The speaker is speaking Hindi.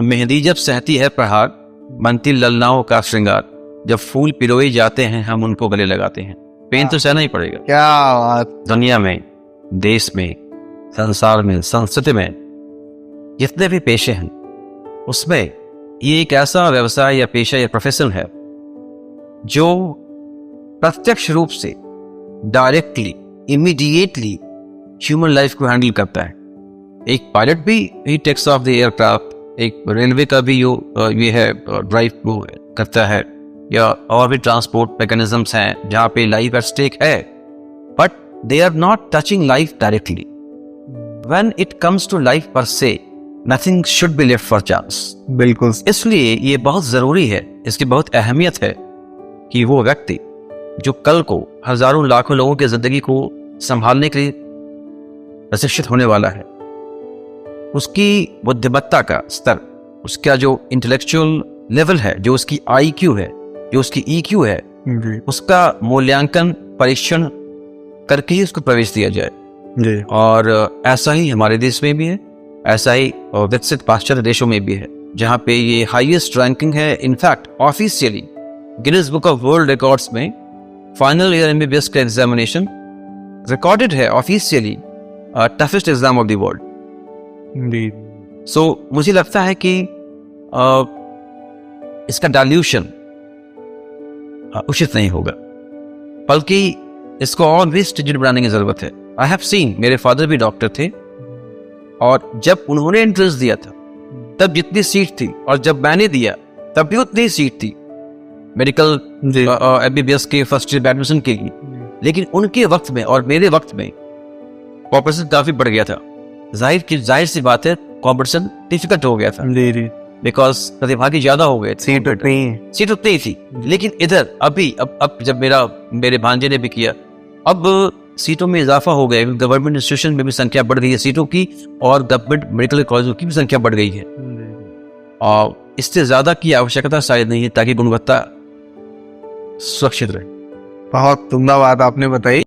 मेहंदी जब सहती है प्रहार, बनती ललनाओं का श्रृंगार, जब फूल पिरोए जाते हैं हम उनको गले लगाते हैं। पेन तो सहना ही पड़ेगा। क्या बात। दुनिया में, देश में, संसार में, संस्कृति में जितने भी पेशे हैं उसमें ये एक ऐसा व्यवसाय या पेशा या प्रोफेशन है जो प्रत्यक्ष रूप से डायरेक्टली इमीडिएटली ह्यूमन लाइफ को हैंडल करता है। एक पायलट भी ही टेक्स ऑफ द एयरक्राफ्ट, एक रेलवे का भी ये है ड्राइव वो करता है, या और भी ट्रांसपोर्ट मैकेनिज्म्स हैं जहाँ पे लाइफ एट स्टेक है, but they are not touching life directly. When it comes to life per se, nothing should be left for chance. बिल्कुल। इसलिए ये बहुत जरूरी है, इसकी बहुत अहमियत है कि वो व्यक्ति जो कल को हजारों लाखों लोगों की जिंदगी को संभालने के लिए प्रशिक्षित होने वाला है, उसकी बुद्धिमत्ता का स्तर, उसका जो इंटेलेक्चुअल लेवल है, जो उसकी IQ है, जो उसकी EQ है, उसका मूल्यांकन परीक्षण करके ही उसको प्रवेश दिया जाए जी। और ऐसा ही हमारे देश में भी है, ऐसा ही विकसित पाश्चात्य देशों में भी है जहाँ पे ये हाईएस्ट रैंकिंग है। In fact officially Guinness Book of World Records में फाइनल ईयर MBBS का एग्जामिनेशन रिकॉर्डेड है officially toughest exam of the world. So मुझे लगता है कि इसका डाइल्यूशन उचित नहीं होगा, बल्कि इसको और भी स्ट्रिंजेंट बनाने की जरूरत है। आई हैव सीन, मेरे फादर भी डॉक्टर थे और जब उन्होंने एंट्रेंस दिया था तब जितनी सीट थी और जब मैंने दिया तब भी उतनी सीट थी मेडिकल MBBS के फर्स्ट ईयर एडमिशन के लिए। लेकिन उनके वक्त में और मेरे वक्त में कॉम्पिटिशन काफी बढ़ गया था। जाहिर सी बात है, कॉम्पिटिशन डिफिकल्ट हो गया था बिकॉज प्रतिभागी ज्यादा हो गए, सीट उतनी ही थी। लेकिन इधर अभी अब जब मेरे भांजे ने भी किया, अब सीटों में इजाफा हो गया। गवर्नमेंट इंस्टीट्यूशन में भी संख्या बढ़ गई है सीटों की, और गवर्नमेंट मेडिकल कॉलेजों की भी संख्या बढ़ गई है। और इससे ज्यादा की आवश्यकता शायद नहीं है ताकि गुणवत्ता सुरक्षित रहे। बहुत उम्दा बात आपने बताई।